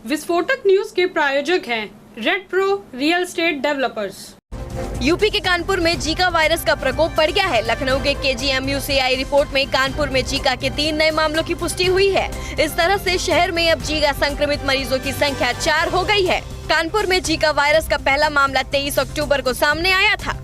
विस्फोटक न्यूज के प्रायोजक हैं red pro real estate developers. UP के कानपुर में जीका वायरस का प्रकोप बढ़ गया है। लखनऊ के केजीएमयू से आई रिपोर्ट में कानपुर में जीका के 3 नए मामलों की पुष्टि हुई है। इस तरह से शहर में अब जीका संक्रमित मरीजों की संख्या 4 हो गई है। कानपुर में जीका वायरस का पहला मामला 23 अक्टूबर को सामने आया था।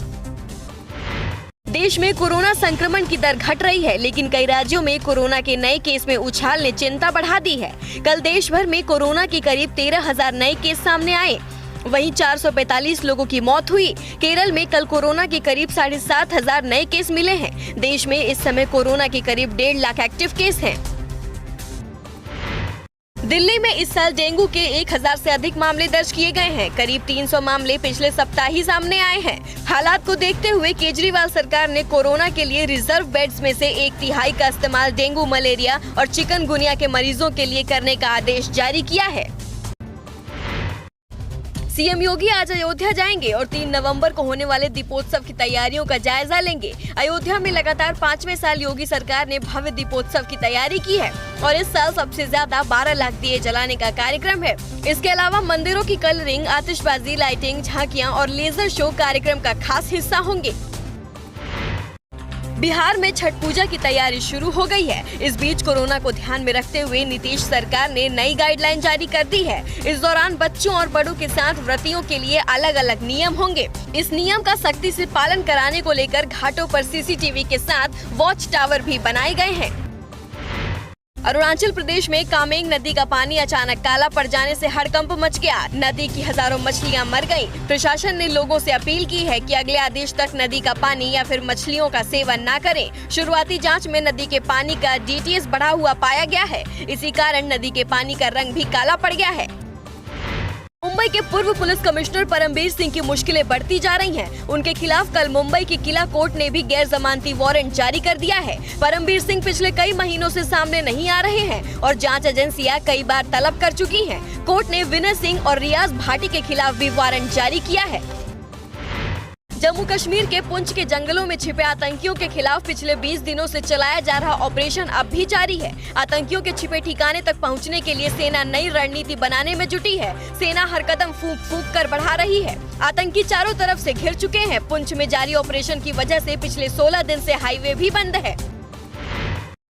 देश में कोरोना संक्रमण की दर घट रही है, लेकिन कई राज्यों में कोरोना के नए केस में उछाल ने चिंता बढ़ा दी है। कल देश भर में कोरोना के करीब 13,000 नए केस सामने आए। वहीं 445 लोगों की मौत हुई। केरल में कल कोरोना के करीब 7,500 नए केस मिले हैं। देश में इस समय कोरोना के करीब 1.5 लाख एक्टिव केस हैं। दिल्ली में इस साल डेंगू के 1000 से अधिक मामले दर्ज किए गए हैं। करीब 300 मामले पिछले सप्ताह ही सामने आए हैं। हालात को देखते हुए केजरीवाल सरकार ने कोरोना के लिए रिजर्व बेड्स में से 1/3 का इस्तेमाल डेंगू, मलेरिया और चिकनगुनिया के मरीजों के लिए करने का आदेश जारी किया है। सीएम योगी आज अयोध्या जाएंगे और 3 नवंबर को होने वाले दीपोत्सव की तैयारियों का जायजा लेंगे। अयोध्या में लगातार 5वें साल योगी सरकार ने भव्य दीपोत्सव की तैयारी की है और इस साल सबसे ज्यादा 12 लाख दिए जलाने का कार्यक्रम है। इसके अलावा मंदिरों की कलरिंग, आतिशबाजी, लाइटिंग, झांकियां और लेजर शो कार्यक्रम का खास हिस्सा होंगे। बिहार में छठ पूजा की तैयारी शुरू हो गई है। इस बीच कोरोना को ध्यान में रखते हुए नीतीश सरकार ने नई गाइडलाइन जारी कर दी है। इस दौरान बच्चों और बड़ों के साथ व्रतियों के लिए अलग अलग नियम होंगे। इस नियम का सख्ती से पालन कराने को लेकर घाटों पर सीसीटीवी के साथ वॉच टावर भी बनाए गए हैं। अरुणाचल प्रदेश में कामेंग नदी का पानी अचानक काला पड़ जाने से हड़कंप मच गया। नदी की हजारों मछलियां मर गईं। प्रशासन ने लोगों से अपील की है कि अगले आदेश तक नदी का पानी या फिर मछलियों का सेवन न करें। शुरुआती जांच में नदी के पानी का DTS बढ़ा हुआ पाया गया है। इसी कारण नदी के पानी का रंग भी काला पड़ गया है। मुंबई के पूर्व पुलिस कमिश्नर परमबीर सिंह की मुश्किलें बढ़ती जा रही हैं। उनके खिलाफ कल मुंबई की किला कोर्ट ने भी गैर जमानती वारंट जारी कर दिया है। परमबीर सिंह पिछले कई महीनों से सामने नहीं आ रहे हैं और जांच एजेंसियां कई बार तलब कर चुकी हैं। कोर्ट ने विनय सिंह और रियाज भाटी के खिलाफ भी वारंट जारी किया है। जम्मू कश्मीर के पुंछ के जंगलों में छिपे आतंकियों के खिलाफ पिछले 20 दिनों से चलाया जा रहा ऑपरेशन अब भी जारी है। आतंकियों के छिपे ठिकाने तक पहुंचने के लिए सेना नई रणनीति बनाने में जुटी है। सेना हर कदम फूंक फूंक कर बढ़ा रही है। आतंकी चारों तरफ से घिर चुके हैं। पुंछ में जारी ऑपरेशन की वजह से पिछले 16 दिन से हाईवे भी बंद है।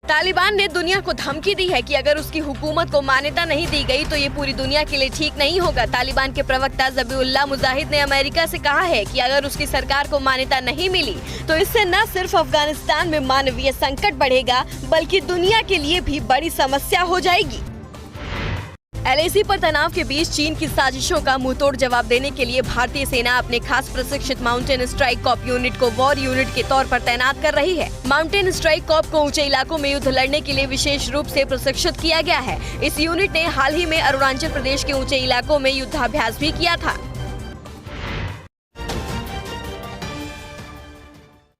तालिबान ने दुनिया को धमकी दी है कि अगर उसकी हुकूमत को मान्यता नहीं दी गई तो ये पूरी दुनिया के लिए ठीक नहीं होगा। तालिबान के प्रवक्ता ज़बीउल्लाह मुजाहिद ने अमेरिका से कहा है कि अगर उसकी सरकार को मान्यता नहीं मिली तो इससे न सिर्फ अफगानिस्तान में मानवीय संकट बढ़ेगा बल्कि दुनिया के लिए भी बड़ी समस्या हो जाएगी। LAC पर तनाव के बीच चीन की साजिशों का मुंहतोड़ जवाब देने के लिए भारतीय सेना अपने खास प्रशिक्षित माउंटेन स्ट्राइक कॉर्प यूनिट को वॉर यूनिट के तौर पर तैनात कर रही है। माउंटेन स्ट्राइक कॉर्प को ऊंचे इलाकों में युद्ध लड़ने के लिए विशेष रूप से प्रशिक्षित किया गया है। इस यूनिट ने हाल ही में अरुणाचल प्रदेश के ऊंचे इलाकों में युद्धाभ्यास भी किया था।